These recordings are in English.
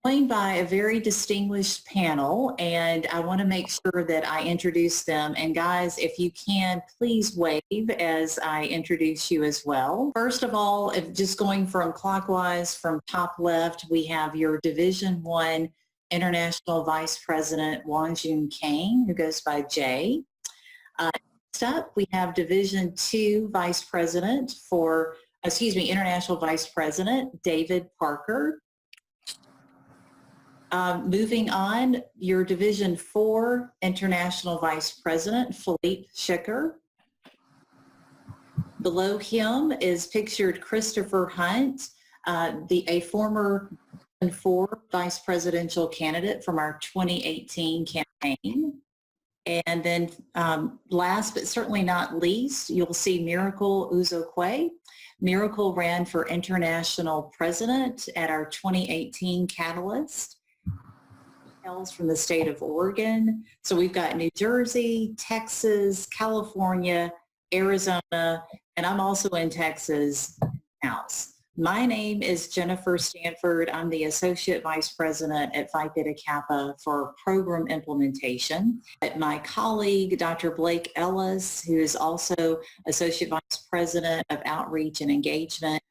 Joined by a very distinguished panel, and I want to make sure that I introduce them. And guys, if you can, please wave as I introduce you as well. First of all, if just going from clockwise from top left, we have your Division I International Vice President Wanjun Kang, who goes by Jay. Next up, we have Division II Vice President International Vice President David Parker. Moving on, your Division IV International Vice President, Philippe Schicker. Below him is pictured Christopher Hunt, a former Division IV Vice Presidential candidate from our 2018 campaign. And then last but certainly not least, you'll see Miracle Uzokwe. Miracle ran for International President at our 2018 Catalyst. From the state of Oregon. So we've got New Jersey, Texas, California, Arizona, and I'm also in Texas house. My name is Jennifer Stanford. I'm the Associate Vice President at Phi Theta Kappa for Program Implementation. My colleague, Dr. Blake Ellis, who is also Associate Vice President of Outreach and Engagement,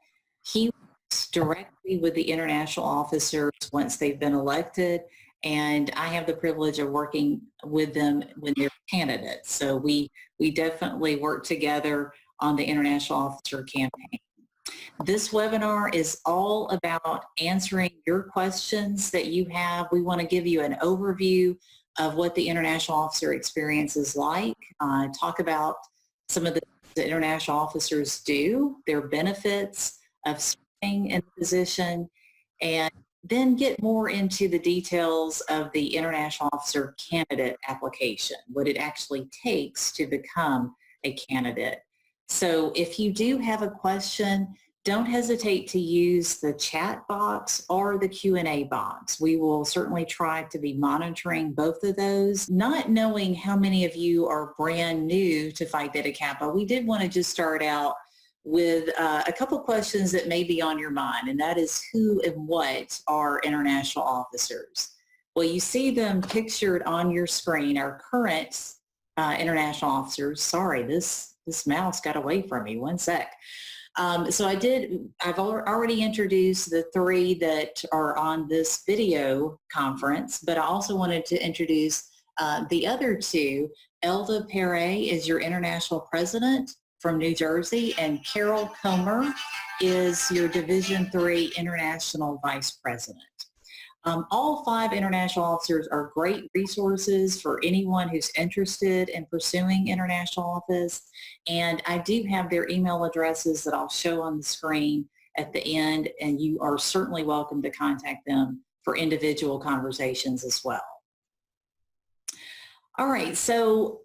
he works directly with the international officers once they've been elected, and I have the privilege of working with them when they're candidates. So we definitely work together on the international officer campaign. This webinar is all about answering your questions that you have. We want to give you an overview of what the international officer experience is like, talk about some of the international officers do, their benefits of serving in the position, and then get more into the details of the international officer candidate application, what it actually takes to become a candidate. So if you do have a question, don't hesitate to use the chat box or the Q&A box. We will certainly try to be monitoring both of those. Not knowing how many of you are brand new to Phi Theta Kappa, we did want to just start out with a couple questions that may be on your mind, and that is who and what are international officers? Well, you see them pictured on your screen, our current international officers. Sorry, this mouse got away from me, one sec. So I've already introduced the three that are on this video conference, but I also wanted to introduce the other two. Elda Perret is your international president from New Jersey, and Carol Comer is your Division III International Vice President. All five international officers are great resources for anyone who's interested in pursuing international office, and I do have their email addresses that I'll show on the screen at the end, and you are certainly welcome to contact them for individual conversations as well. All right, so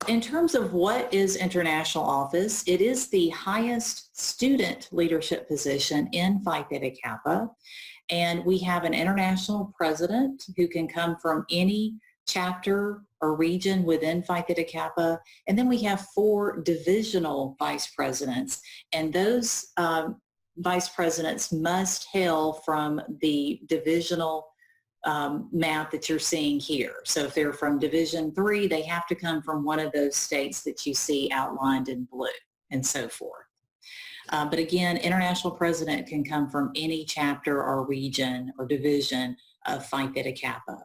in terms of what is international office, it is the highest student leadership position in Phi Theta Kappa, and we have an international president who can come from any chapter or region within Phi Theta Kappa, and then we have 4 divisional vice presidents, and those vice presidents must hail from the divisional map that you're seeing here. So if they're from Division III, they have to come from one of those states that you see outlined in blue and so forth. But again, international president can come from any chapter or region or division of Phi Theta Kappa.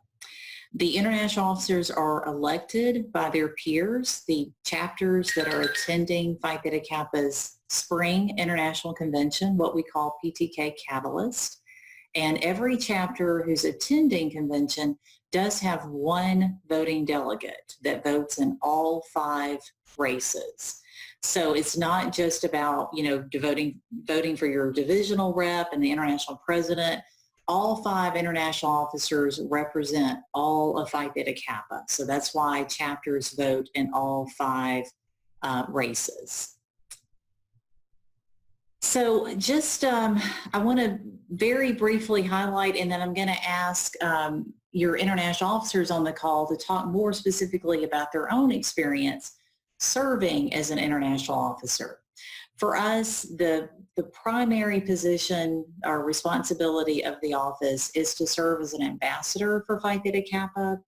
The international officers are elected by their peers, the chapters that are attending Phi Theta Kappa's Spring International Convention, what we call PTK Catalyst. And every chapter who's attending convention does have one voting delegate that votes in all 5 races. So it's not just about, voting for your divisional rep and the international president. All 5 international officers represent all of Phi Theta Kappa. So that's why chapters vote in all 5 races. So just, I want to very briefly highlight, and then I'm going to ask your international officers on the call to talk more specifically about their own experience serving as an international officer. For us, the primary position or responsibility of the office is to serve as an ambassador for Phi Theta Kappa,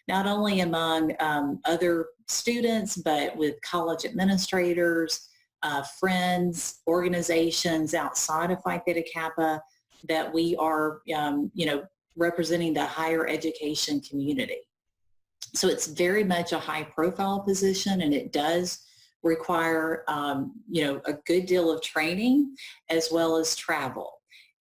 not only among other students, but with college administrators, friends, organizations outside of Phi Theta Kappa that we are, representing the higher education community. So it's very much a high profile position, and it does require, a good deal of training as well as travel.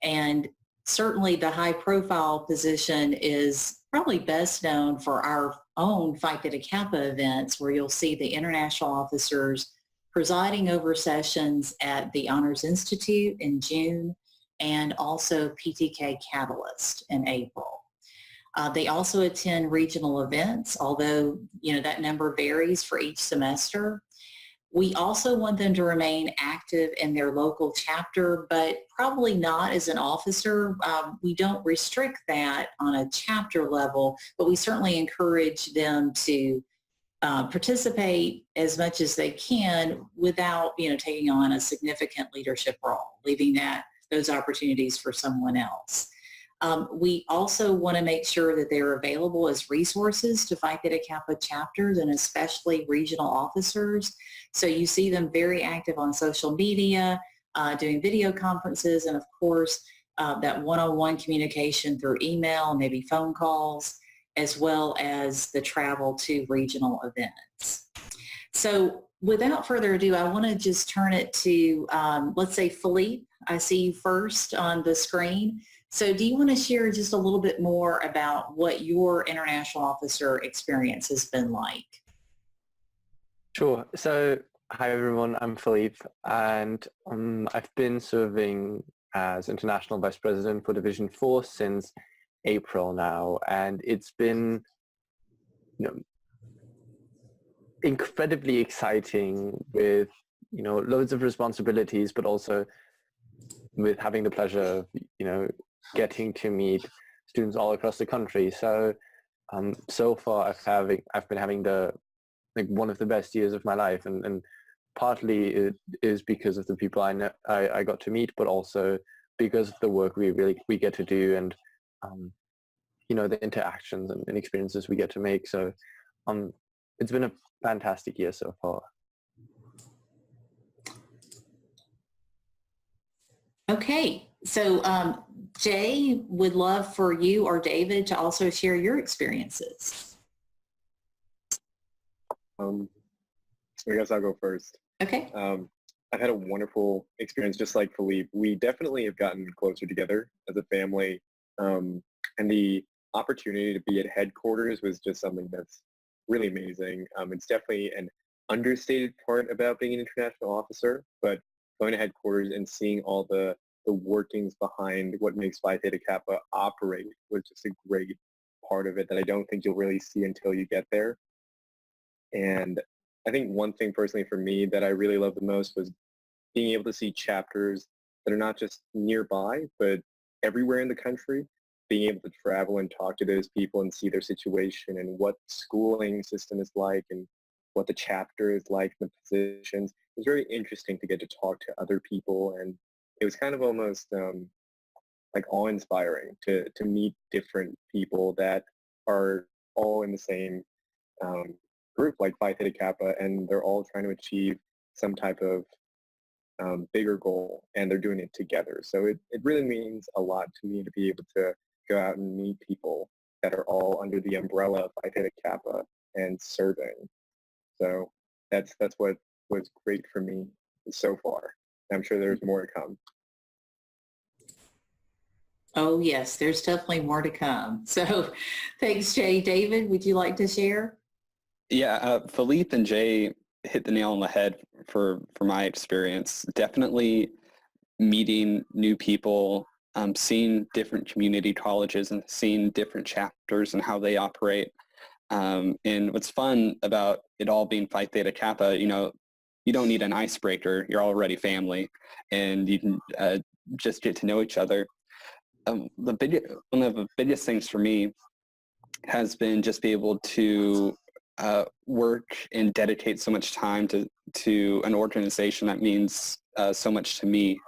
And certainly the high profile position is probably best known for our own Phi Theta Kappa events, where you'll see the international officers presiding over sessions at the Honors Institute in June and also PTK Catalyst in April. They also attend regional events, although that number varies for each semester. We also want them to remain active in their local chapter, but probably not as an officer. We don't restrict that on a chapter level, but we certainly encourage them to participate as much as they can without, taking on a significant leadership role, leaving those opportunities for someone else. We also want to make sure that they're available as resources to Phi Theta Kappa chapters and especially regional officers. So you see them very active on social media, doing video conferences, and of course, that one-on-one communication through email, maybe phone calls, as well as the travel to regional events. So without further ado, I want to just turn it to, let's say, Philippe. I see you first on the screen. So do you want to share just a little bit more about what your international officer experience has been like? Sure. So, hi everyone, I'm Philippe, and I've been serving as International Vice President for Division 4 since April now, and it's been incredibly exciting with loads of responsibilities, but also with having the pleasure of getting to meet students all across the country. So so far I've been having one of the best years of my life, and partly it is because of the people I got to meet, but also because of the work we get to do, and the interactions and experiences we get to make. So it's been a fantastic year so far. Okay, so Jay, would love for you or David to also share your experiences. I guess I'll go first. Okay. I've had a wonderful experience, just like Philippe. We definitely have gotten closer together as a family, and the opportunity to be at headquarters was just something that's really amazing. It's definitely an understated part about being an international officer, but going to headquarters and seeing all the workings behind what makes Phi Theta Kappa operate was just a great part of it that I don't think you'll really see until you get there. And I think one thing personally for me that I really loved the most was being able to see chapters that are not just nearby, but everywhere in the country, being able to travel and talk to those people and see their situation and what the schooling system is like and what the chapter is like and the positions. It was very interesting to get to talk to other people, and it was kind of almost like awe-inspiring to meet different people that are all in the same group like Phi Theta Kappa, and they're all trying to achieve some type of bigger goal, and they're doing it together. So it really means a lot to me to be able to go out and meet people that are all under the umbrella of Phi Theta Kappa and serving. So that's what was great for me so far. I'm sure there's more to come. Oh yes, there's definitely more to come. So thanks, Jay. David, would you like to share? Yeah, Philippe and Jay hit the nail on the head for my experience. Definitely meeting new people, seeing different community colleges and seeing different chapters and how they operate. And what's fun about it all being Phi Theta Kappa, you don't need an icebreaker. You're already family, and you can just get to know each other. One of the biggest things for me has been just be able to work and dedicate so much time to an organization that means so much to me,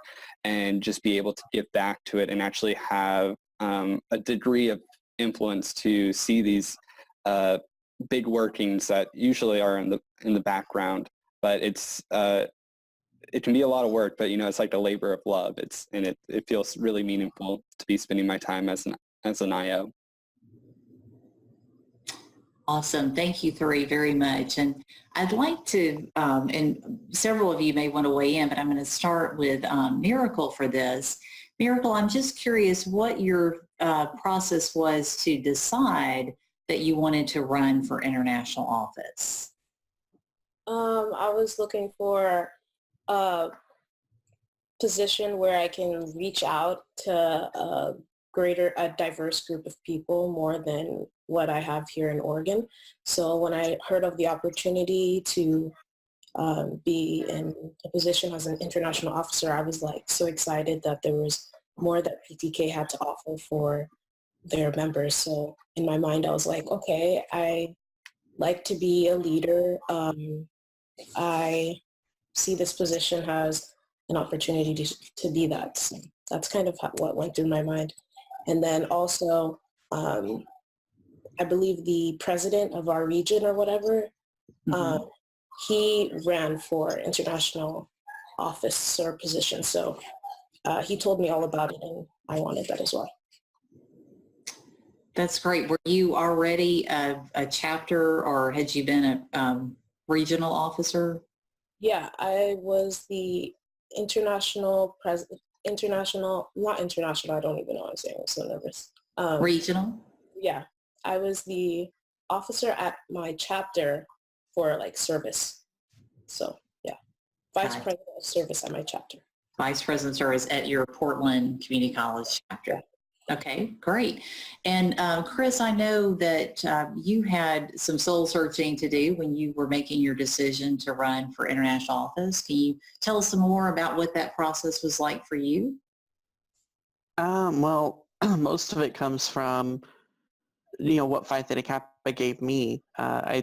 and just be able to give back to it and actually have a degree of influence to see these big workings that usually are in the background. But it can be a lot of work, but it's like a labor of love. It feels really meaningful to be spending my time as an IO. Awesome. Thank you three very much. And I'd like to, and several of you may want to weigh in, but I'm going to start with Miracle for this. Miracle, I'm just curious what your process was to decide that you wanted to run for international office. I was looking for a position where I can reach out to a diverse group of people more than what I have here in Oregon. So when I heard of the opportunity to be in a position as an international officer, I was like so excited that there was more that PTK had to offer for their members. So in my mind, I was like, okay, I like to be a leader. I see this position as an opportunity to be that. So that's kind of what went through my mind. And then also, I believe the president of our region or whatever, he ran for international office or position. So he told me all about it, and I wanted that as well. That's great. Were you already a chapter, or had you been a regional officer? Yeah, I was the international president. Not international, I don't even know what I'm saying. I'm so nervous. Regional? Yeah, I was the officer at my chapter for like service. So yeah, vice president of service at my chapter. Vice president service at your Portland Community College chapter. Okay, great. And Chris, I know that you had some soul searching to do when you were making your decision to run for international office. Can you tell us some more about what that process was like for you? Well, most of it comes from, what Phi Theta Kappa gave me. I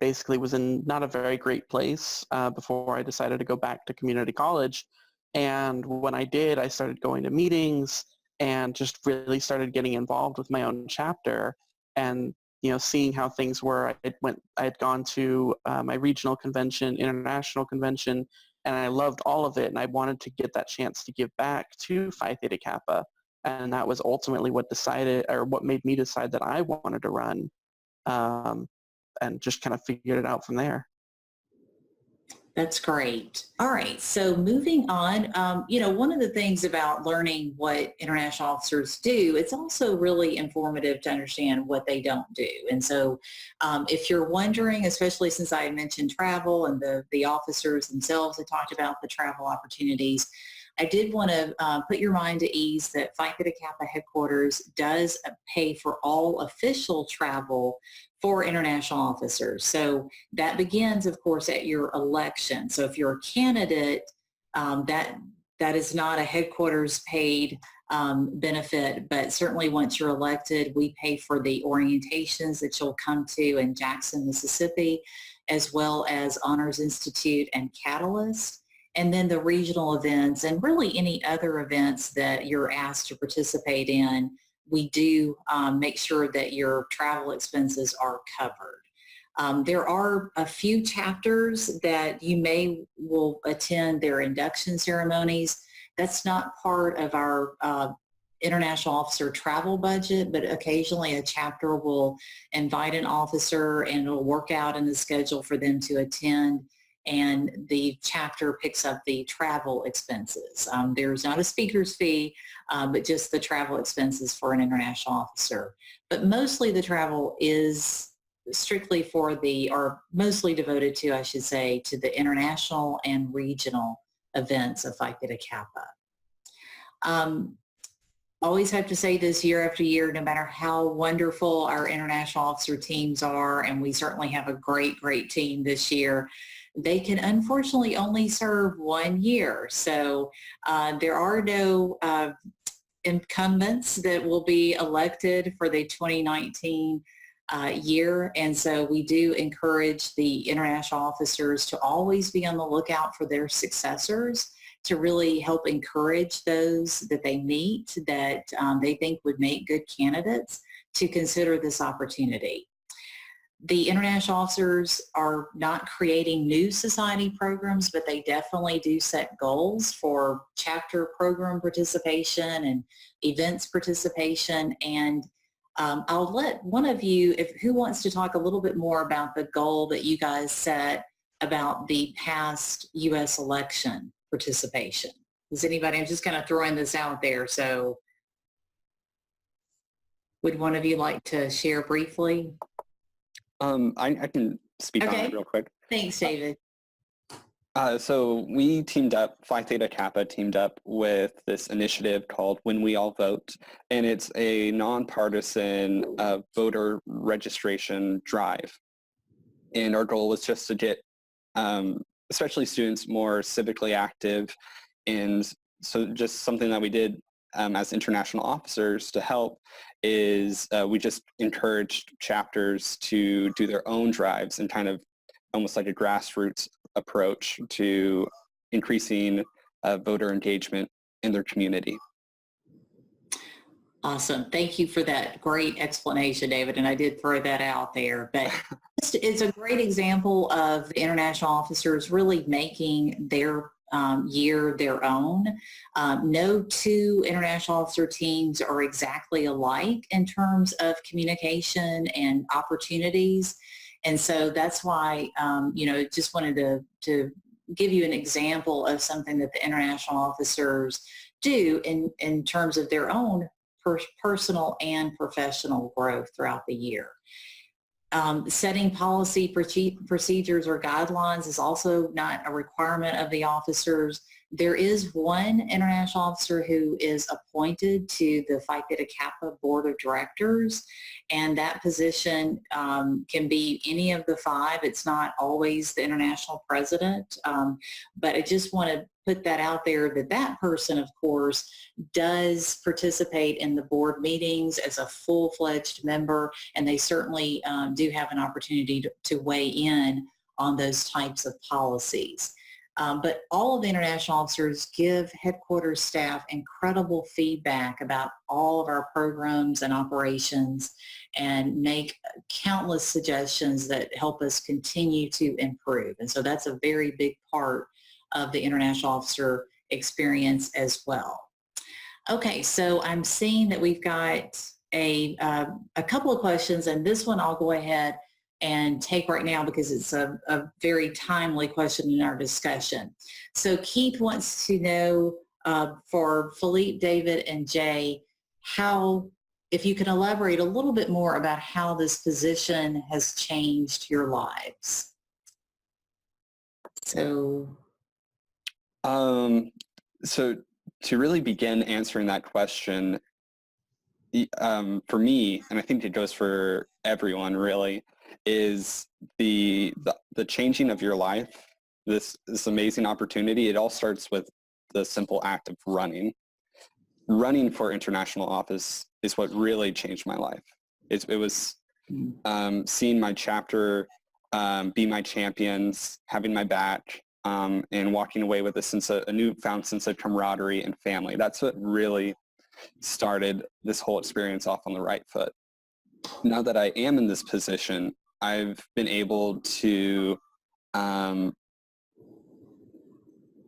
basically was in not a very great place before I decided to go back to community college. And when I did, I started going to meetings and just really started getting involved with my own chapter and, seeing how things were. I had gone to my regional convention, international convention, and I loved all of it. And I wanted to get that chance to give back to Phi Theta Kappa. And that was ultimately what made me decide that I wanted to run, and just kind of figured it out from there. That's great. All right. So moving on, one of the things about learning what international officers do, it's also really informative to understand what they don't do. And so if you're wondering, especially since I mentioned travel and the officers themselves had talked about the travel opportunities, I did want to put your mind at ease that Phi Theta Kappa headquarters does pay for all official travel for international officers. So that begins, of course, at your election. So if you're a candidate, that is not a headquarters paid benefit, but certainly once you're elected, we pay for the orientations that you'll come to in Jackson, Mississippi, as well as Honors Institute and Catalyst. And then the regional events and really any other events that you're asked to participate in, we do make sure that your travel expenses are covered. There are a few chapters that you will attend their induction ceremonies. That's not part of our international officer travel budget, but occasionally a chapter will invite an officer and it'll work out in the schedule for them to attend, and the chapter picks up the travel expenses. There's not a speaker's fee, but just the travel expenses for an international officer. But mostly the travel is strictly or mostly devoted to, I should say, to the international and regional events of Phi Theta Kappa. Always have to say this year after year, no matter how wonderful our international officer teams are, and we certainly have a great, great team this year, they can unfortunately only serve 1 year. So there are no incumbents that will be elected for the 2019 year. And so we do encourage the international officers to always be on the lookout for their successors. to really help encourage those that they meet that they think would make good candidates to consider this opportunity. The international officers are not creating new society programs, but they definitely do set goals for chapter program participation and events participation. And I'll let one of you, who wants to talk a little bit more about the goal that you guys set about the past U.S. election participation. Does anybody, I'm just kind of throwing this out there, so would one of you like to share briefly? I can speak on it real quick. Thanks, David. So we teamed up, Phi Theta Kappa teamed up with this initiative called When We All Vote, and it's a nonpartisan voter registration drive. And our goal was just to get, especially students, more civically active. And so just something that we did as international officers to help is we just encouraged chapters to do their own drives and kind of almost like a grassroots approach to increasing voter engagement in their community. Awesome. Thank you for that great explanation, David. And I did throw that out there, but it's a great example of the international officers really making their year their own. No two international officer teams are exactly alike in terms of communication and opportunities. And so that's why, just wanted to give you an example of something that the international officers do in terms of their own personal and professional growth throughout the year. Setting policy procedures or guidelines is also not a requirement of the officers. There is one international officer who is appointed to the Phi Theta Kappa Board of Directors, and that position can be any of the five. It's not always the international president, but I just want to put that out there that person, of course, does participate in the board meetings as a full-fledged member, and they certainly do have an opportunity to weigh in on those types of policies. But all of the international officers give headquarters staff incredible feedback about all of our programs and operations and make countless suggestions that help us continue to improve. And so that's a very big part of the international officer experience as well. Okay, so I'm seeing that we've got a couple of questions, and this one I'll go ahead and take right now because it's a very timely question in our discussion. So Keith wants to know for Philippe, David, and Jay, if you can elaborate a little bit more about how this position has changed your lives. So to really begin answering that question, for me, and I think it goes for everyone really, is the changing of your life, this amazing opportunity. It all starts with the simple act of running. Running for international office is what really changed my life. It was seeing my chapter be my champions, having my back, and walking away with a newfound sense of camaraderie and family. That's what really started this whole experience off on the right foot. Now that I am in this position, I've been able to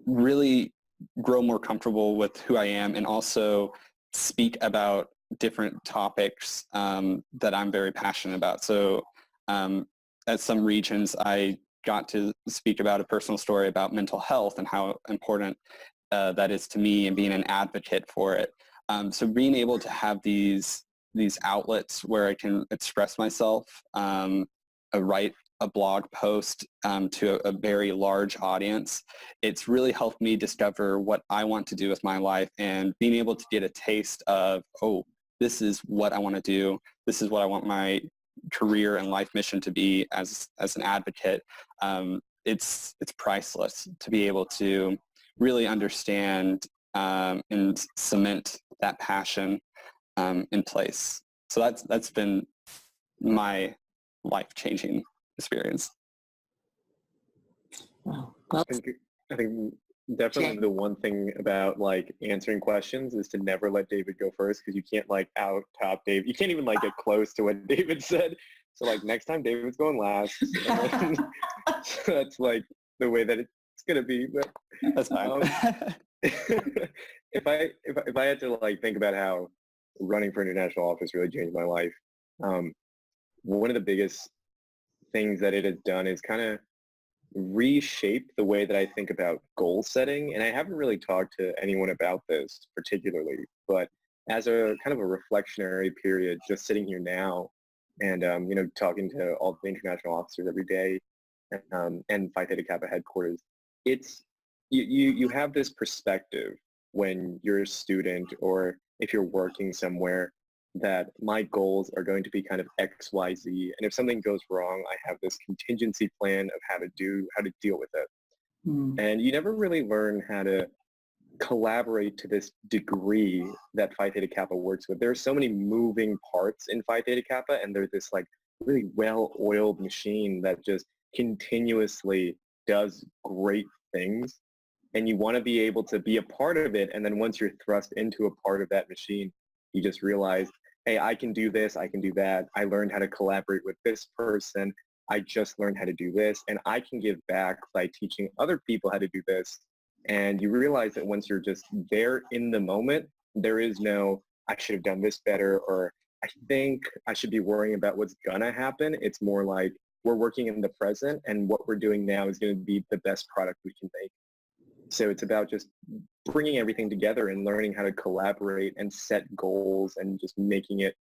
really grow more comfortable with who I am and also speak about different topics that I'm very passionate about. So at some regions, I got to speak about a personal story about mental health and how important that is to me and being an advocate for it. So being able to have these outlets where I can express myself, write a blog post to a very large audience, it's really helped me discover what I want to do with my life, and being able to get a taste of, oh, this is what I want to do. This is what I want my career and life mission to be as an advocate. It's priceless to be able to really understand and cement that passion in place. So that's been my life-changing experience. well, I think definitely Jay? the one thing about like answering questions is to never let David go first, because you can't like out top David. You can't even like get close to what David said. So like next time David's going last. And then, so that's like the way that it's gonna be. But That's fine. if I had to like think about how running for international office really changed my life, one of the biggest things that it has done is kind of reshape the way that I think about goal setting. And I haven't really talked to anyone about this particularly, but as a kind of a reflectionary period, just sitting here now and, talking to all the international officers every day and Phi Theta Kappa headquarters, it's, you have this perspective when you're a student or if you're working somewhere that my goals are going to be kind of X, Y, Z. And if something goes wrong, I have this contingency plan of how to deal with it. And you never really learn how to collaborate to this degree that Phi Theta Kappa works with. There are so many moving parts in Phi Theta Kappa, and they're this like really well-oiled machine that just continuously does great things. And you want to be able to be a part of it. And then once you're thrust into a part of that machine, you just realize, hey, I can do this, I can do that. I learned how to collaborate with this person. I just learned how to do this. And I can give back by teaching other people how to do this. And you realize that once you're just there in the moment, there is no, I should have done this better, or I think I should be worrying about what's gonna happen. It's more like we're working in the present, and what we're doing now is gonna be the best product we can make. So it's about just bringing everything together and learning how to collaborate and set goals and just making it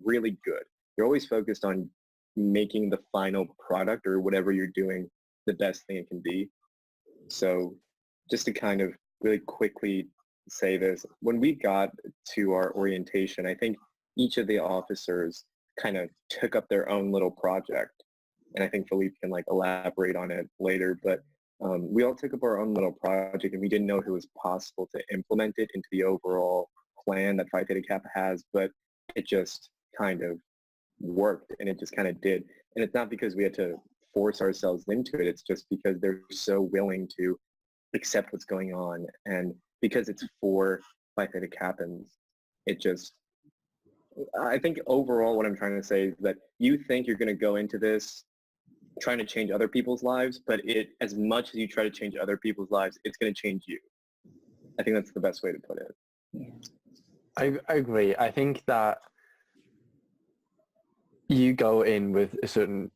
really good. You're always focused on making the final product or whatever you're doing the best thing it can be. So just to kind of really quickly say this, when we got to our orientation, I think each of the officers kind of took up their own little project. And I think Philippe can like elaborate on it later, but we all took up our own little project, and we didn't know if it was possible to implement it into the overall plan that Phi Theta Kappa has, but it just kind of worked, and it just kind of did. And it's not because we had to force ourselves into it. It's just because they're so willing to accept what's going on. And because it's for Phi Theta Kappans, it just, I think overall what I'm trying to say is that you think you're going to go into this trying to change other people's lives, but as much as you try to change other people's lives, it's going to change you. I think that's the best way to put it. I agree. I think that you go in with a certain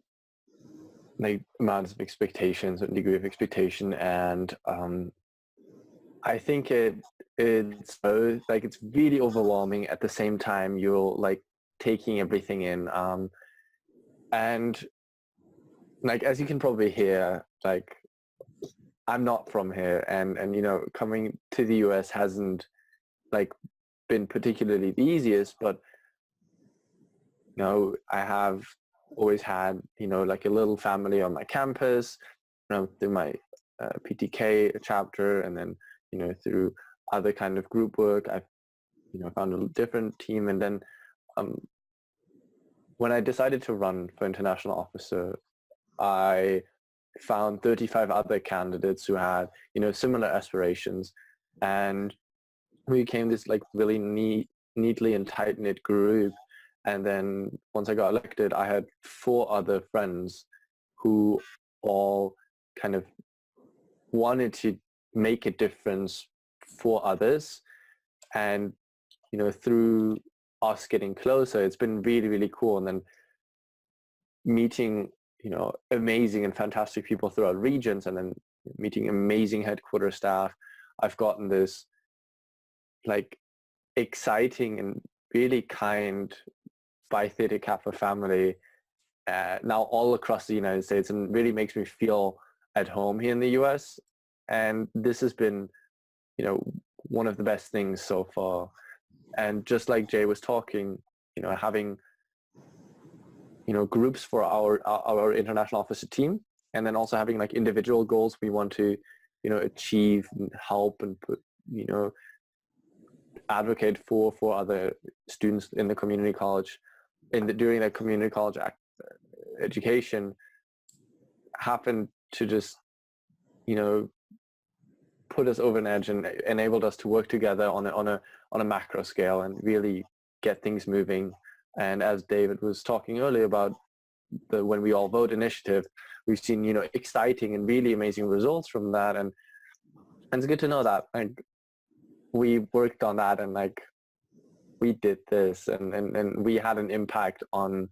like amount of expectations, a degree of expectation, and I think it's both, like it's really overwhelming. At the same time, you're like taking everything in, and like as you can probably hear, like I'm not from here, and coming to the US hasn't like been particularly the easiest, but I have always had like a little family on my campus, through my PTK chapter, and then through other kind of group work, I've found a different team, and then when I decided to run for international officer, I found 35 other candidates who had similar aspirations, and we became this like really neatly and tight-knit group. And then once I got elected, I had 4 other friends who all kind of wanted to make a difference for others. And through us getting closer, it's been really, really cool. And then meeting amazing and fantastic people throughout regions, and then meeting amazing headquarters staff, I've gotten this like exciting and really kind Phi Theta Kappa family now all across the United States, and really makes me feel at home here in the US. And this has been one of the best things so far. And just like Jay was talking, having groups for our international officer team, and then also having like individual goals we want to achieve and help and put advocate for other students in the community college during their community college education, happened to just put us over an edge and enabled us to work together on a macro scale and really get things moving. And as David was talking earlier about the When We All Vote initiative, we've seen, exciting and really amazing results from that. And it's good to know that we worked on that and we did this and we had an impact on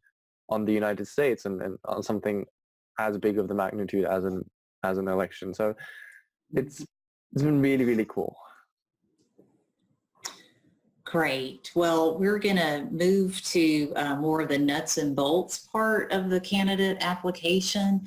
the United States and on something as big of the magnitude as an election. So it's been really, really cool. Great. Well, we're going to move to more of the nuts and bolts part of the candidate application.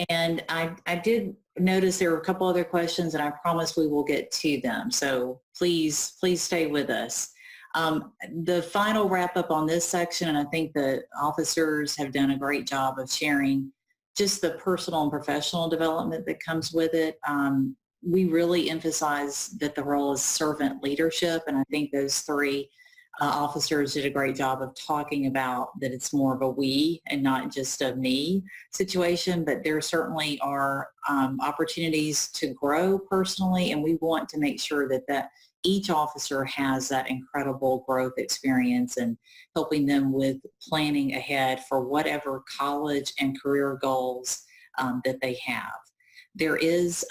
And I did notice there were a couple other questions, and I promise we will get to them. So please stay with us. The final wrap up on this section, and I think the officers have done a great job of sharing just the personal and professional development that comes with it. We really emphasize that the role is servant leadership, and I think those three officers did a great job of talking about that it's more of a we and not just a me situation, but there certainly are opportunities to grow personally, and we want to make sure that each officer has that incredible growth experience and helping them with planning ahead for whatever college and career goals that they have. There is,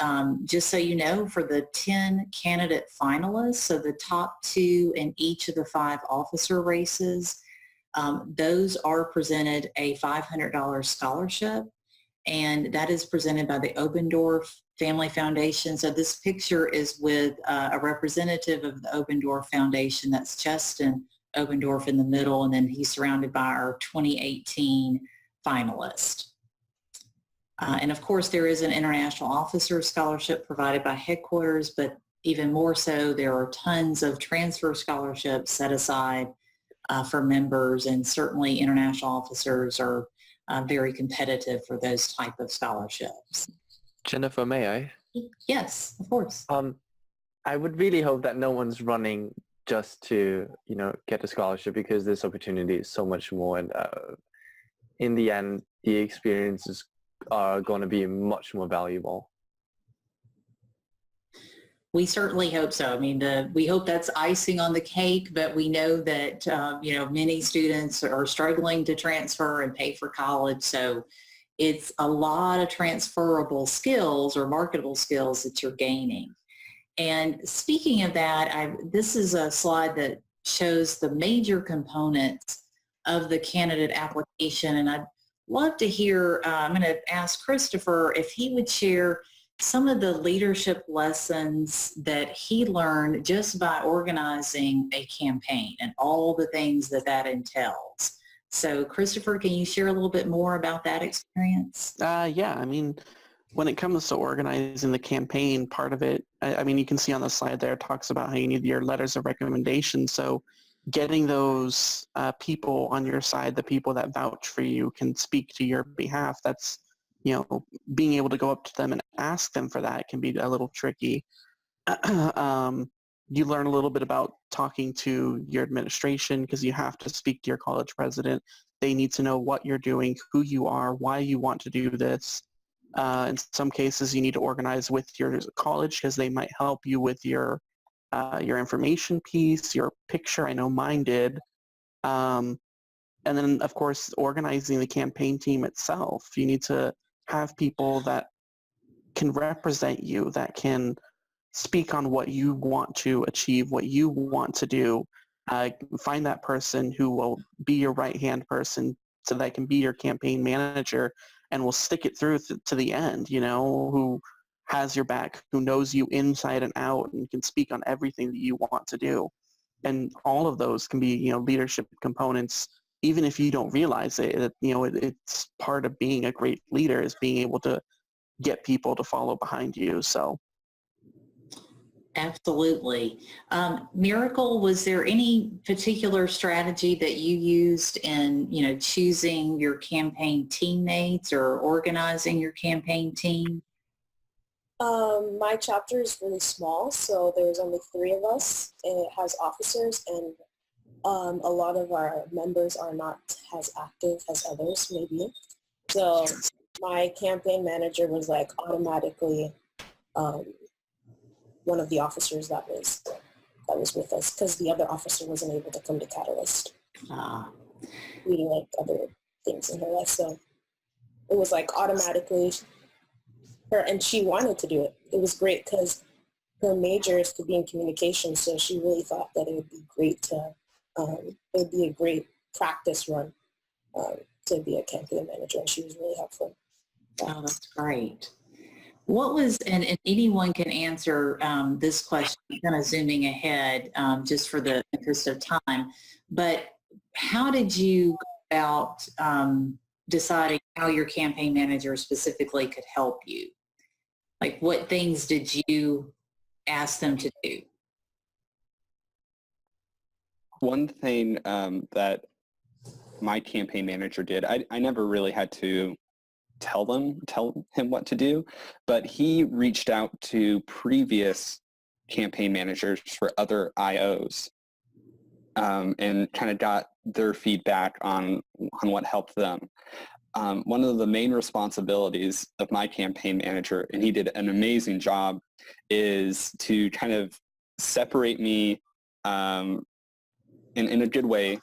just so you know, for the 10 candidate finalists, so the top 2 in each of the 5 officer races, those are presented a $500 scholarship, and that is presented by the Obendorf Family Foundation. So this picture is with a representative of the Obendorf Foundation. That's Justin Obendorf in the middle, and then he's surrounded by our 2018 finalist. And of course, there is an International Officer Scholarship provided by headquarters, but even more so, there are tons of transfer scholarships set aside for members, and certainly international officers are very competitive for those type of scholarships. Jennifer, may I? Yes, of course. I would really hope that no one's running just to, get a scholarship, because this opportunity is so much more. And in the end, the experiences are going to be much more valuable. We certainly hope so. I mean, we hope that's icing on the cake, but we know that, many students are struggling to transfer and pay for college. So it's a lot of transferable skills or marketable skills that you're gaining. And speaking of that, this is a slide that shows the major components of the candidate application. And I'd love to hear, I'm going to ask Christopher if he would share some of the leadership lessons that he learned just by organizing a campaign and all the things that entails. So Christopher, can you share a little bit more about that experience? Yeah, I mean, when it comes to organizing the campaign, part of it, I mean, you can see on the slide there, it talks about how you need your letters of recommendation. So getting those people on your side, the people that vouch for you, can speak to your behalf, that's, being able to go up to them and ask them for that can be a little tricky. You learn a little bit about talking to your administration, because you have to speak to your college president. They need to know what you're doing, who you are, why you want to do this. In some cases, you need to organize with your college, because they might help you with your information piece, your picture. I know mine did. And then, of course, organizing the campaign team itself. You need to have people that can represent you, that can speak on what you want to achieve, what you want to do. Find that person who will be your right-hand person, so that can be your campaign manager and will stick it through to the end, who has your back, who knows you inside and out, and can speak on everything that you want to do. And all of those can be, leadership components, even if you don't realize it. It's part of being a great leader, is being able to get people to follow behind you. So. Absolutely. Miracle, was there any particular strategy that you used in, choosing your campaign teammates or organizing your campaign team? My chapter is really small, so there's only 3 of us, and it has officers, and a lot of our members are not as active as others, maybe. So my campaign manager was automatically one of the officers that was with us, because the other officer wasn't able to come to Catalyst, reading like other things in her life. So it was like automatically her, and she wanted to do it. It was great because her major is to be in communication, so she really thought that it would be great to, it would be a great practice run to be a campaign manager, and she was really helpful. Oh, that's great. What was, and anyone can answer this question, kind of zooming ahead just for the interest of time, but how did you go about deciding how your campaign manager specifically could help you? Like what things did you ask them to do? One thing that my campaign manager did, I never really had to tell him what to do, but he reached out to previous campaign managers for other IOs and kind of got their feedback on what helped them. One of the main responsibilities of my campaign manager, and he did an amazing job, is to kind of separate me in a good way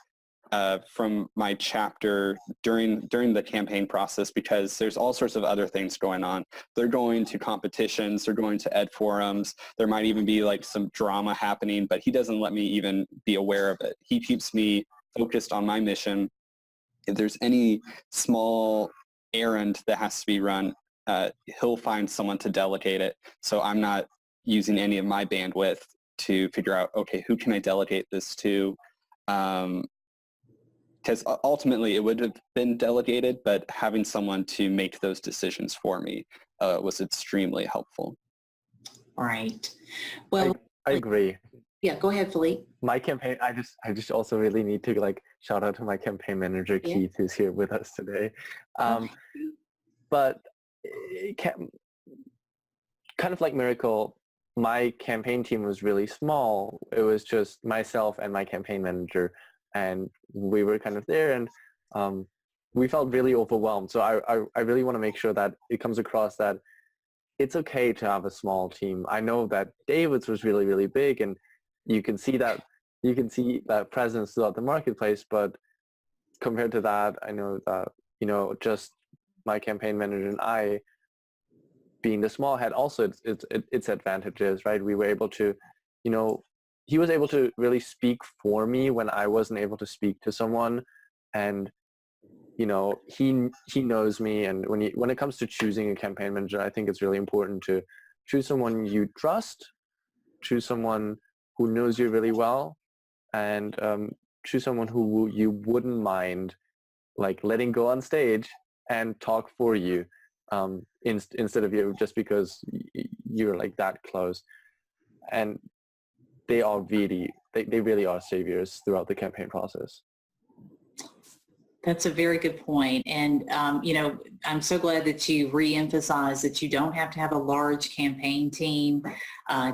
from my chapter during the campaign process, because there's all sorts of other things going on. They're going to competitions, they're going to ed forums, there might even be like some drama happening, but he doesn't let me even be aware of it. He keeps me focused on my mission. If there's any small errand that has to be run, he'll find someone to delegate it. So I'm not using any of my bandwidth to figure out, okay, who can I delegate this to? Because ultimately it would have been delegated, but having someone to make those decisions for me was extremely helpful. Right. Well, I agree. Yeah, go ahead, Philippe. My campaign, I just also really need to like shout out to my campaign manager, Yeah. Keith, who's here with us today. But kind of like Miracle, my campaign team was really small. It was just myself and my campaign manager, and we were kind of there, and we felt really overwhelmed. So I really want to make sure that it comes across that it's okay to have a small team. I know that David's was really, really big, and you can see that presence throughout the marketplace, but compared to that, I know that, just my campaign manager and I being the small had also its advantages, right? We were able to, he was able to really speak for me when I wasn't able to speak to someone, and he knows me. And when it comes to choosing a campaign manager, I think it's really important to choose someone you trust, choose someone who knows you really well, and choose someone who you wouldn't mind like letting go on stage and talk for you instead of you, just because you're like that close. And they really are saviors throughout the campaign process. That's a very good point. And, I'm so glad that you re-emphasize that you don't have to have a large campaign team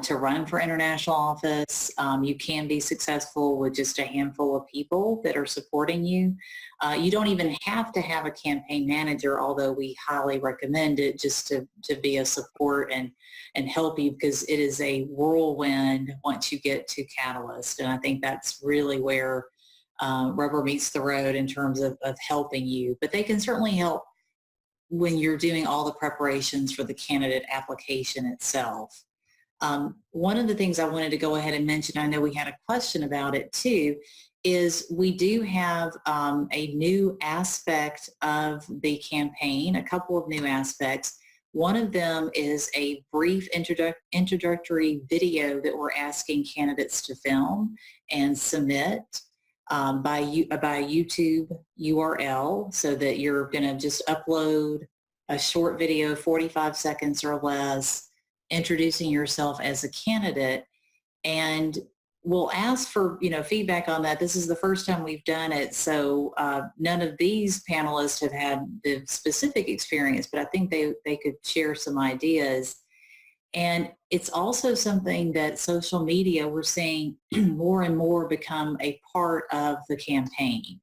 to run for international office. You can be successful with just a handful of people that are supporting you. You don't even have to have a campaign manager, although we highly recommend it just to be a support and help you, because it is a whirlwind once you get to Catalyst. And I think that's really where rubber meets the road in terms of helping you. But they can certainly help when you're doing all the preparations for the candidate application itself. One of the things I wanted to go ahead and mention, I know we had a question about it too, is we do have a new aspect of the campaign, a couple of new aspects. One of them is a brief introductory video that we're asking candidates to film and submit by a YouTube URL, so that you're going to just upload a short video, 45 seconds or less, introducing yourself as a candidate. And we'll ask for feedback on that. This is the first time we've done it, so none of these panelists have had the specific experience, but I think they could share some ideas. And it's also something that social media, we're seeing more and more become a part of the campaign.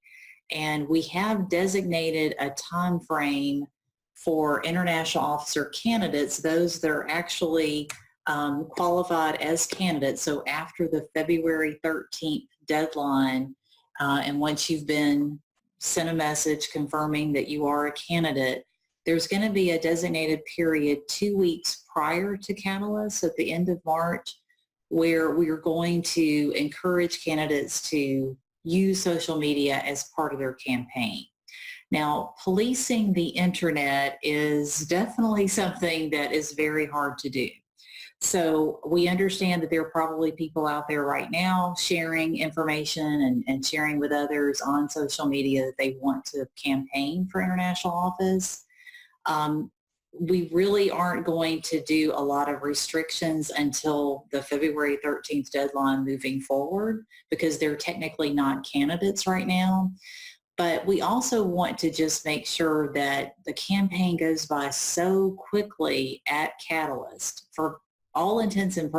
And we have designated a time frame for international officer candidates, those that are actually qualified as candidates, so after the February 13th deadline, and once you've been sent a message confirming that you are a candidate, there's going to be a designated period 2 weeks prior to Catalyst at the end of March where we are going to encourage candidates to use social media as part of their campaign. Now, policing the internet is definitely something that is very hard to do. So we understand that there are probably people out there right now sharing information and sharing with others on social media that they want to campaign for international office. We really aren't going to do a lot of restrictions until the February 13th deadline moving forward because they're technically not candidates right now. But we also want to just make sure that the campaign goes by so quickly at Catalyst. For all intents and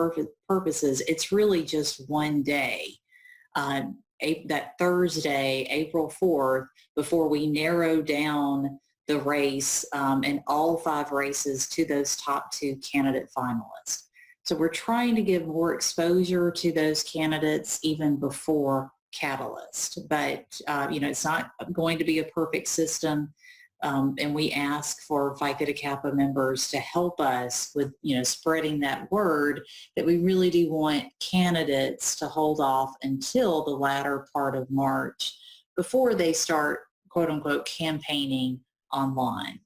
purposes, it's really just one day, that Thursday, April 4th, before we narrow down the race and all 5 races to those top 2 candidate finalists. So we're trying to give more exposure to those candidates even before Catalyst, but it's not going to be a perfect system, and we ask for Phi Theta Kappa members to help us with spreading that word that we really do want candidates to hold off until the latter part of March before they start quote unquote campaigning online.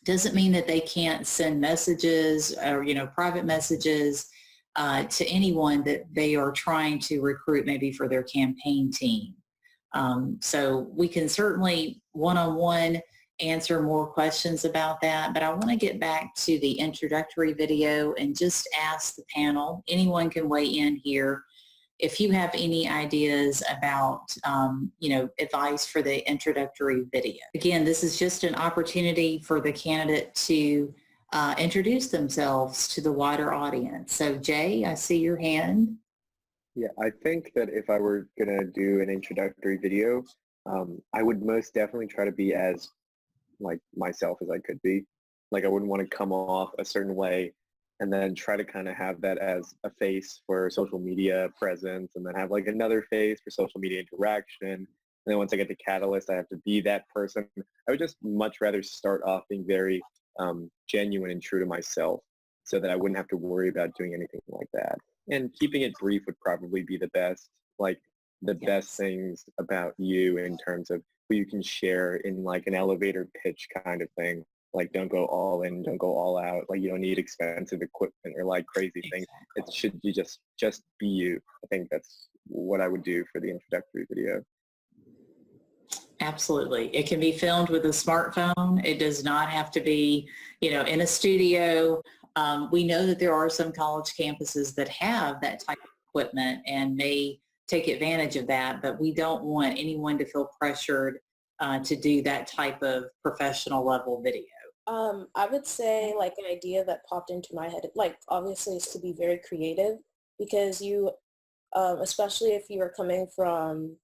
Doesn't mean that they can't send messages or private messages to anyone that they are trying to recruit maybe for their campaign team. So we can certainly one-on-one answer more questions about that, but I want to get back to the introductory video and just ask the panel, anyone can weigh in here, if you have any ideas about, advice for the introductory video. Again, this is just an opportunity for the candidate to introduce themselves to the wider audience. So Jay, I see your hand. Yeah, I think that if I were going to do an introductory video, I would most definitely try to be as like myself as I could be. Like I wouldn't want to come off a certain way and then try to kind of have that as a face for social media presence and then have like another face for social media interaction. And then once I get to Catalyst, I have to be that person. I would just much rather start off being very genuine and true to myself so that I wouldn't have to worry about doing anything like that. And keeping it brief would probably be the best, like the best things about you in terms of who you can share in like an elevator pitch kind of thing. Like don't go all in, don't go all out. Like you don't need expensive equipment or like crazy things. It should be just be you. I think that's what I would do for the introductory video. Absolutely. It can be filmed with a smartphone. It does not have to be, in a studio. We know that there are some college campuses that have that type of equipment and may take advantage of that, but we don't want anyone to feel pressured to do that type of professional level video. I would say like an idea that popped into my head, like obviously is to be very creative because you, especially if you are coming from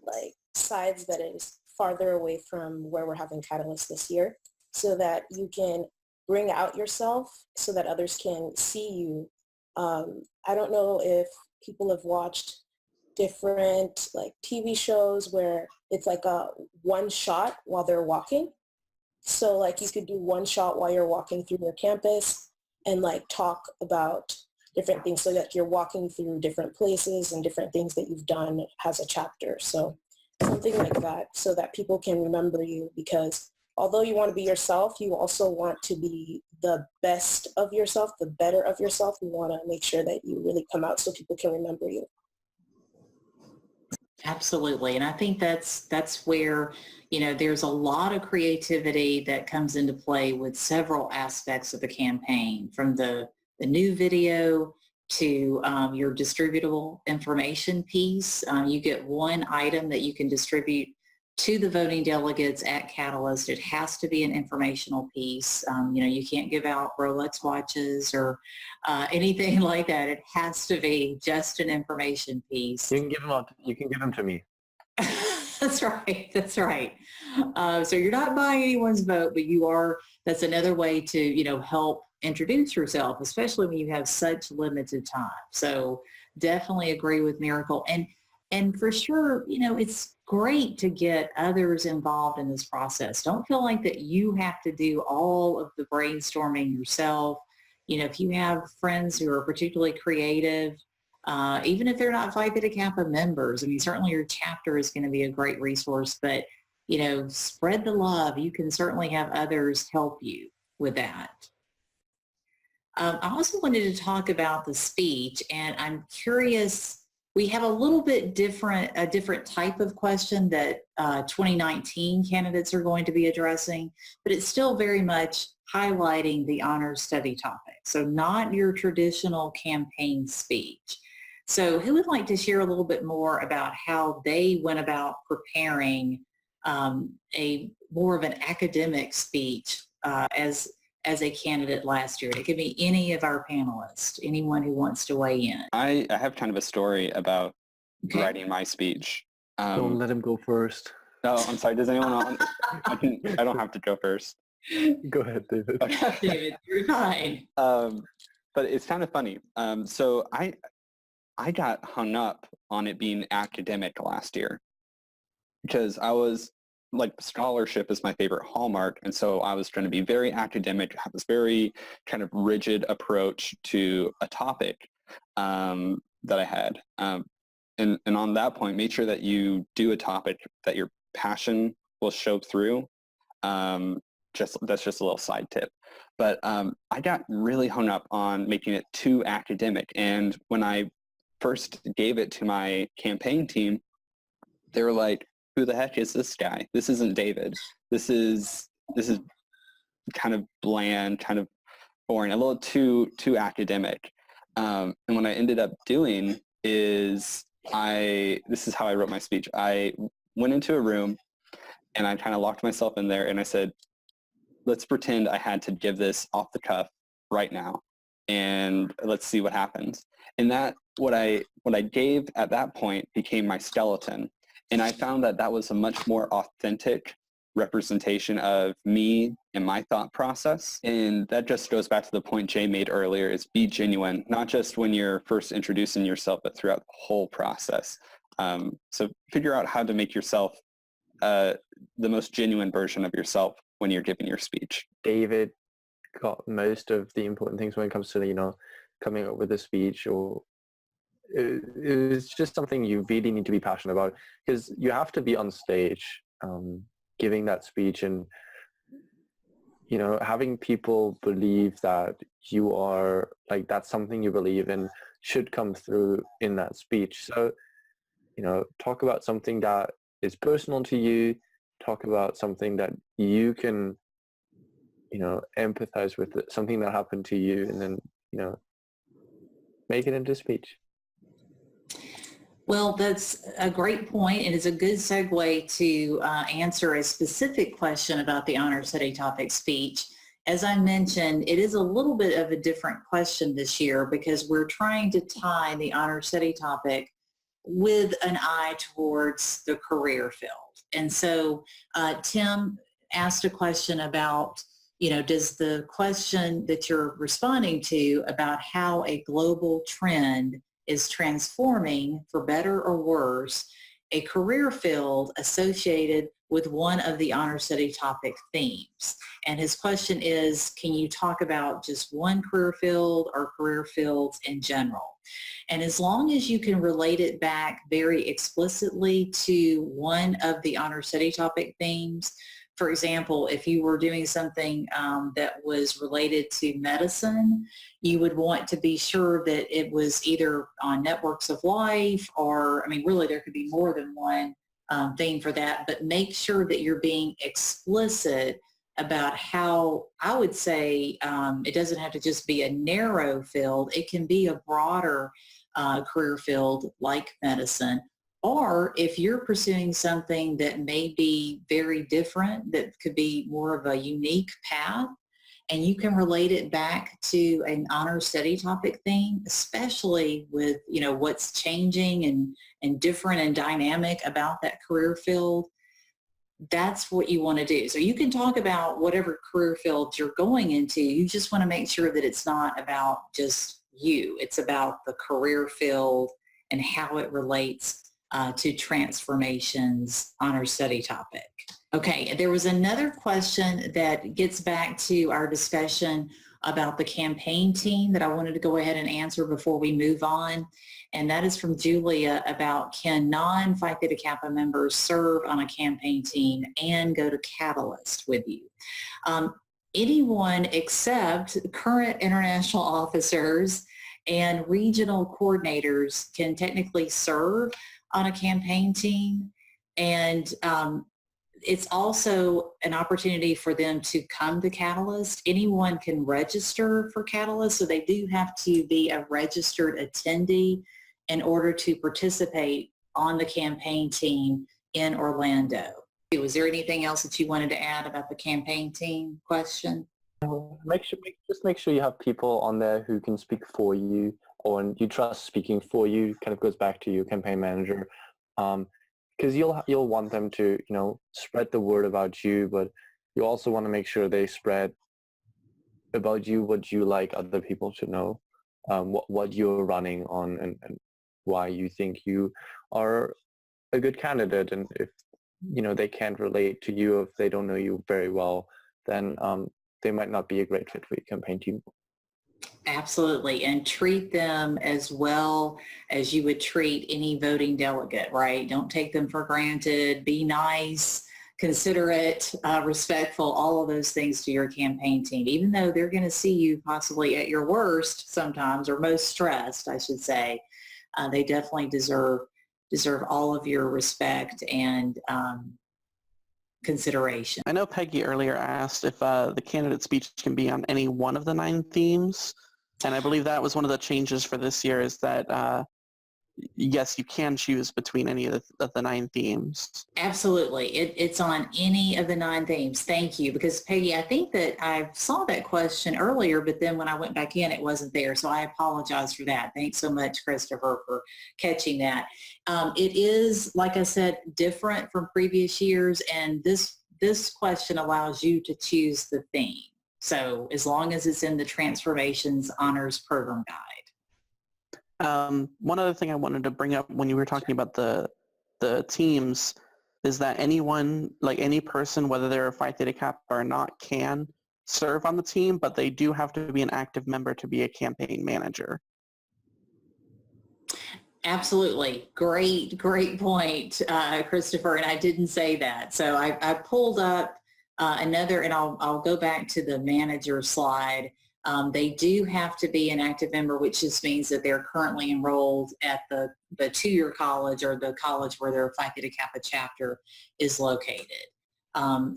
like sides that is farther away from where we're having Catalyst this year, so that you can bring out yourself so that others can see you. I don't know if people have watched different like TV shows where it's like a one shot while they're walking. So like you could do one shot while you're walking through your campus and like talk about different things so that you're walking through different places and different things that you've done as a chapter. So something like that so that people can remember you, because although you want to be yourself, you also want to be the best of yourself, the better of yourself. You want to make sure that you really come out so people can remember you. Absolutely. And I think that's where, there's a lot of creativity that comes into play with several aspects of the campaign, from the new video to your distributable information piece. You get one item that you can distribute to the voting delegates at Catalyst. It has to be an informational piece. You can't give out Rolex watches or anything like that. It has to be just an information piece. You can give them out. You can give them to me. That's right. That's right. So you're not buying anyone's vote, but you are. That's another way to help introduce yourself, especially when you have such limited time. So definitely agree with Miracle. And for sure, you know, it's great to get others involved in this process. Don't feel like that you have to do all of the brainstorming yourself. You know, if you have friends who are particularly creative, even if they're not Phi Beta Kappa members, I mean, certainly your chapter is going to be a great resource, but, you know, spread the love. You can certainly have others help you with that. I also wanted to talk about the speech, and I'm curious, we have a little bit a different type of question that 2019 candidates are going to be addressing, but it's still very much highlighting the honors study topic. So not your traditional campaign speech. So who would like to share a little bit more about how they went about preparing a more of an academic speech as a candidate last year? It could be any of our panelists, anyone who wants to weigh in. I have kind of a story about writing my speech. Don't let him go first. No, I'm sorry. Does anyone want? I don't have to go first. Go ahead, David. Okay. David, you're fine. But it's kind of funny. So I got hung up on it being academic last year because I was like, scholarship is my favorite hallmark. And so I was trying to be very academic, have this very kind of rigid approach to a topic that I had. And on that point, make sure that you do a topic that your passion will show through. That's just a little side tip. But I got really hung up on making it too academic. And when I first gave it to my campaign team, they were like, who the heck is this guy? This isn't David. This is kind of bland, kind of boring, a little too academic. And what I ended up doing is this is how I wrote my speech. I went into a room and I kind of locked myself in there and I said, let's pretend I had to give this off the cuff right now and let's see what happens. And that what I gave at that point became my skeleton. And I found that that was a much more authentic representation of me and my thought process. And that just goes back to the point Jay made earlier, is be genuine, not just when you're first introducing yourself, but throughout the whole process. So figure out how to make yourself the most genuine version of yourself when you're giving your speech. David got most of the important things when it comes to, you know, coming up with a speech, or it's just something you really need to be passionate about, because you have to be on stage giving that speech and, you know, having people believe that you are, like, that's something you believe in should come through in that speech. So, you know, talk about something that is personal to you, talk about something that you can, you know, empathize with, something that happened to you, and then, you know, make it into speech. Well, that's a great point, and it's a good segue to answer a specific question about the honor study topic speech. As I mentioned, it is a little bit of a different question this year because we're trying to tie the honor study topic with an eye towards the career field. And so Tim asked a question about, you know, does the question that you're responding to about how a global trend is transforming, for better or worse, a career field associated with one of the honor study topic themes. And his question is, can you talk about just one career field or career fields in general? And as long as you can relate it back very explicitly to one of the honor study topic themes, for example, if you were doing something that was related to medicine, you would want to be sure that it was either on networks of life, or, I mean, really there could be more than one theme for that, but make sure that you're being explicit about how, I would say, it doesn't have to just be a narrow field. It can be a broader career field like medicine. Or if you're pursuing something that may be very different, that could be more of a unique path, and you can relate it back to an honor study topic theme, especially with, you know, what's changing and different and dynamic about that career field, that's what you want to do. So you can talk about whatever career field you're going into. You just want to make sure that it's not about just you. It's about the career field and how it relates to transformations on our study topic. Okay, there was another question that gets back to our discussion about the campaign team that I wanted to go ahead and answer before we move on. And that is from Julia about, can non-Phi Theta Kappa members serve on a campaign team and go to Catalyst with you? Anyone except current international officers and regional coordinators can technically serve on a campaign team. And it's also an opportunity for them to come to Catalyst. Anyone can register for Catalyst, so they do have to be a registered attendee in order to participate on the campaign team in Orlando. Was there anything else that you wanted to add about the campaign team question? Just make sure you have people on there who can speak for you, or you trust speaking for you. Kind of goes back to your campaign manager, because you'll want them to spread the word about you, but you also want to make sure they spread about you what you like other people to know, what you're running on, and why you think you are a good candidate. And if they can't relate to you, if they don't know you very well, then they might not be a great fit for your campaign team. Absolutely. And treat them as well as you would treat any voting delegate, right? Don't take them for granted. Be nice, considerate, respectful, all of those things to your campaign team, even though they're going to see you possibly at your worst sometimes, or most stressed, I should say. They definitely deserve all of your respect and consideration. I know Peggy earlier asked if the candidate speech can be on any one of the 9 themes, and I believe that was one of the changes for this year, is that yes, you can choose between any of the 9 themes. Absolutely. It's on any of the 9 themes. Thank you. Because Peggy, I think that I saw that question earlier, but then when I went back in, it wasn't there. So I apologize for that. Thanks so much, Christopher, for catching that. It is, like I said, different from previous years. And this question allows you to choose the theme. So as long as it's in the Transformations Honors Program Guide. One other thing I wanted to bring up when you were talking about the teams is that anyone, like any person, whether they're a Phi Theta Kappa or not, can serve on the team, but they do have to be an active member to be a campaign manager. Absolutely. Great point, Christopher, and I didn't say that. So I pulled up another, and I'll go back to the manager slide. They do have to be an active member, which just means that they're currently enrolled at the 2-year college, or the college where their Phi Theta Kappa chapter is located.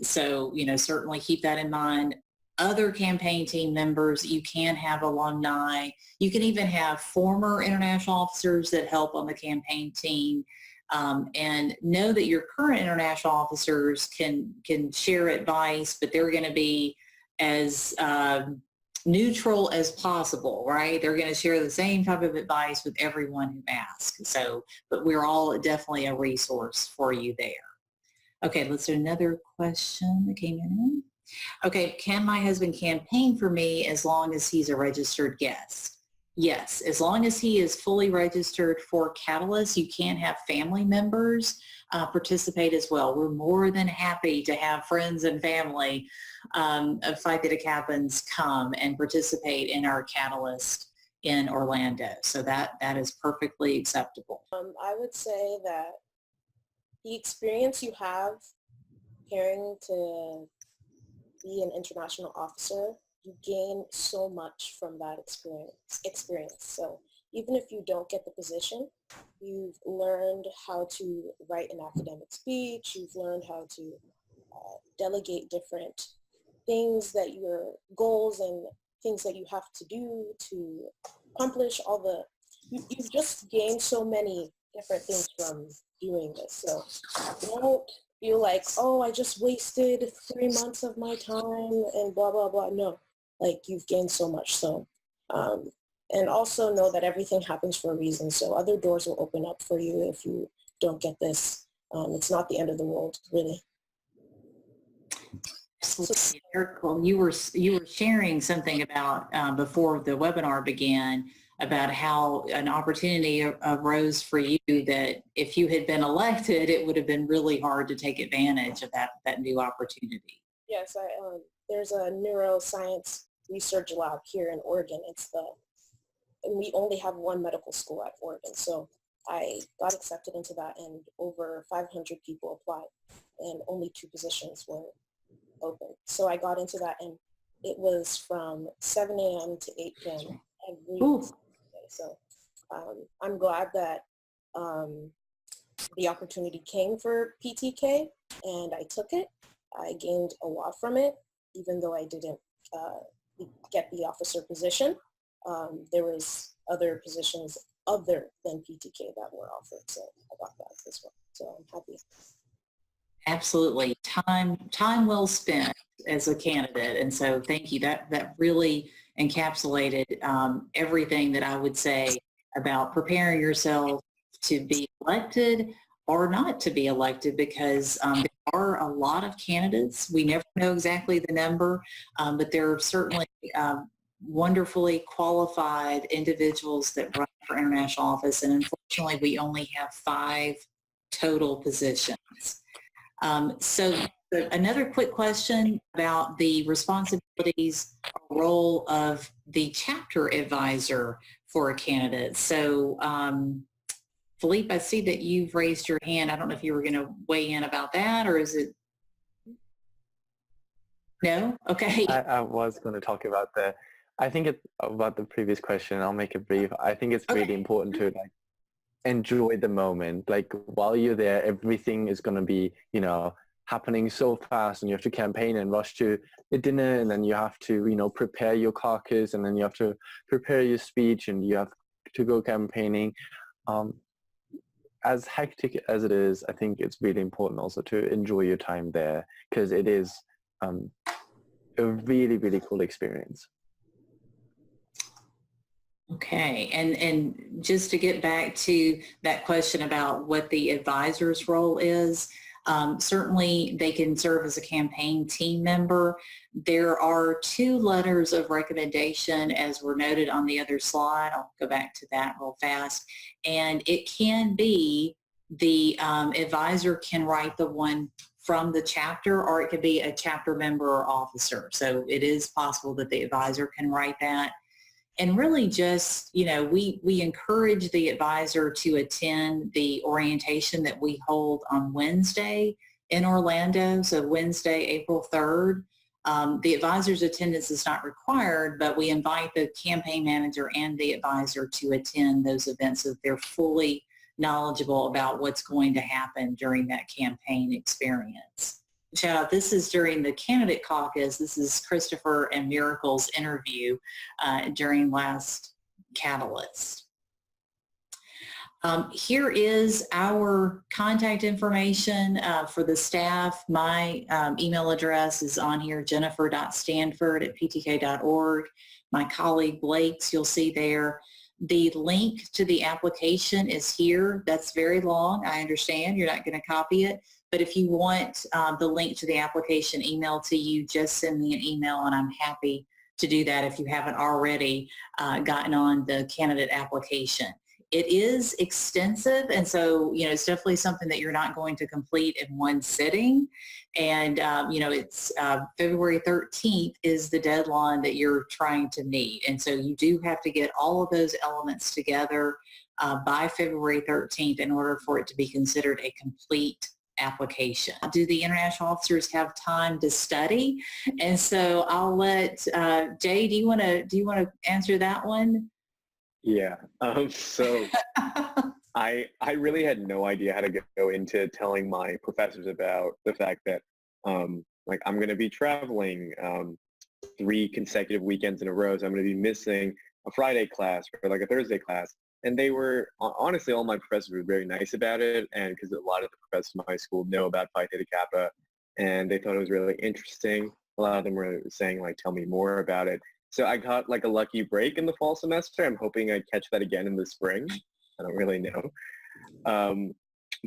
So, certainly keep that in mind. Other campaign team members, you can have alumni. You can even have former international officers that help on the campaign team. And know that your current international officers can share advice, but they're going to be as neutral as possible, right? They're going to share the same type of advice with everyone who asks. So, but we're all definitely a resource for you there. Okay, let's do another question that came in. Okay, can my husband campaign for me as long as he's a registered guest? Yes, as long as he is fully registered for Catalyst. You can have family members participate as well. We're more than happy to have friends and family of Phi Theta Kappans come and participate in our Catalyst in Orlando. So that is perfectly acceptable. I would say that the experience you have preparing to be an international officer, you gain so much from that experience. So even if you don't get the position, you've learned how to write an academic speech, you've learned how to delegate different things, that your goals and things that you have to do to accomplish you've just gained so many different things from doing this. So don't feel like, oh, I just wasted 3 months of my time and blah, blah, blah. No, like you've gained so much. So, and also know that everything happens for a reason. So other doors will open up for you if you don't get this. It's not the end of the world, really. Absolutely. Miracle. You were sharing something about before the webinar began about how an opportunity arose for you that if you had been elected, it would have been really hard to take advantage of that new opportunity. Yes, there's a neuroscience research lab here in Oregon. And we only have one medical school at Oregon. So I got accepted into that, and over 500 people applied and only 2 positions were open. So I got into that, and it was from 7 a.m. to 8 p.m. every day. So I'm glad that the opportunity came for PTK, and I took it. I gained a lot from it, even though I didn't get the officer position. There was other positions other than PTK that were offered, so I got that as well. So I'm happy. Absolutely. Time well spent as a candidate. And so thank you. That really encapsulated everything that I would say about preparing yourself to be elected or not to be elected, because there are a lot of candidates. We never know exactly the number, but there are certainly wonderfully qualified individuals that run for international office. And unfortunately, we only have 5 total positions. So another quick question about the responsibilities or role of the chapter advisor for a candidate. So Philippe, I see that you've raised your hand. I don't know if you were going to weigh in about that, or is it? No? Okay. I was going to talk about I think it's about the previous question. I'll make it brief. I think it's really important to enjoy the moment. Like while you're there, everything is going to be, happening so fast, and you have to campaign and rush to the dinner, and then you have to, prepare your caucus, and then you have to prepare your speech, and you have to go campaigning. As hectic as it is, I think it's really important also to enjoy your time there, because it is a really, really cool experience. Okay, and just to get back to that question about what the advisor's role is, certainly they can serve as a campaign team member. There are 2 letters of recommendation, as were noted on the other slide. I'll go back to that real fast. And it can be the advisor can write the one from the chapter, or it could be a chapter member or officer. So it is possible that the advisor can write that. And really just, we encourage the advisor to attend the orientation that we hold on Wednesday in Orlando. So Wednesday, April 3rd. The advisor's attendance is not required, but we invite the campaign manager and the advisor to attend those events so they're fully knowledgeable about what's going to happen during that campaign experience. Shout out, this is during the candidate caucus. This is Christopher and Miracle's interview during last Catalyst. Here is our contact information for the staff. My email address is on here, jennifer.stanford@ptk.org. My colleague Blake's, you'll see there. The link to the application is here. That's very long. I understand you're not going to copy it. But if you want the link to the application emailed to you, just send me an email, and I'm happy to do that if you haven't already gotten on the candidate application. It is extensive, and so, it's definitely something that you're not going to complete in one sitting. And, it's February 13th is the deadline that you're trying to meet. And so you do have to get all of those elements together by February 13th in order for it to be considered a complete application. Do the international officers have time to study? And so I'll let Jay, do you want to answer that one? Yeah. So I really had no idea how to go into telling my professors about the fact that I'm going to be traveling 3 consecutive weekends in a row. So I'm going to be missing a Friday class or a Thursday class. And they were, honestly, all my professors were very nice about it. And because a lot of the professors in my school know about Phi Theta Kappa, and they thought it was really interesting. A lot of them were saying, tell me more about it. So I got a lucky break in the fall semester. I'm hoping I catch that again in the spring. I don't really know.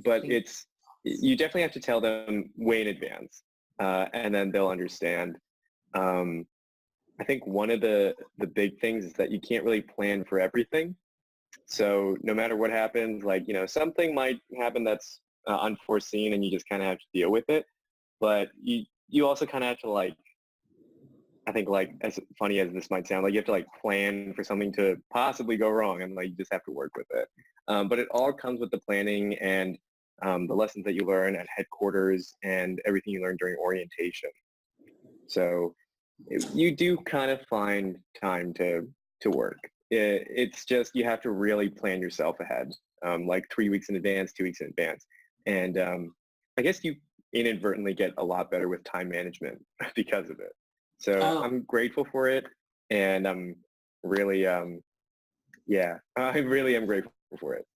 But you definitely have to tell them way in advance. and then they'll understand. I think one of the big things is that you can't really plan for everything. So no matter what happens, like, something might happen that's unforeseen, and you just kind of have to deal with it. But you also kind of have to, like, I think, like, as funny as this might sound, like, you have to, like, plan for something to possibly go wrong, and, like, you just have to work with it. But it all comes with the planning and the lessons that you learn at headquarters and everything you learn during orientation. So you do kind of find time to work. It's just you have to really plan yourself ahead, like 3 weeks in advance, 2 weeks in advance. And I guess you inadvertently get a lot better with time management because of it. So I'm grateful for it, and I'm really, I really am grateful for it.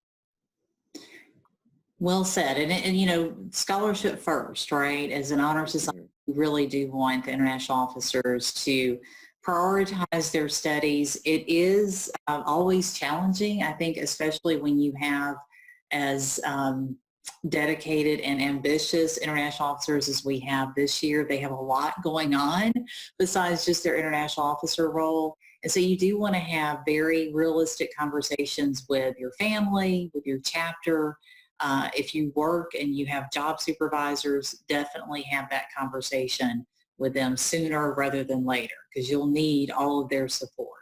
Well said. And scholarship first, right? As an honor society, we really do want the international officers to prioritize their studies. It is always challenging, I think, especially when you have as dedicated and ambitious international officers as we have this year. They have a lot going on besides just their international officer role. And so you do want to have very realistic conversations with your family, with your chapter. If you work and you have job supervisors, definitely have that conversation with them sooner rather than later, because you'll need all of their support.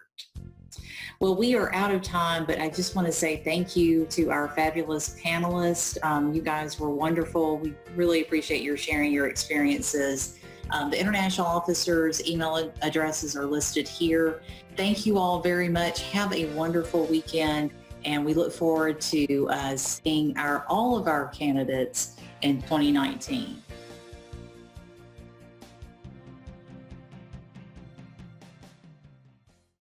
Well, we are out of time, but I just want to say thank you to our fabulous panelists. You guys were wonderful. We really appreciate your sharing your experiences. The international officers' email addresses are listed here. Thank you all very much. Have a wonderful weekend, and we look forward to seeing all of our candidates in 2019.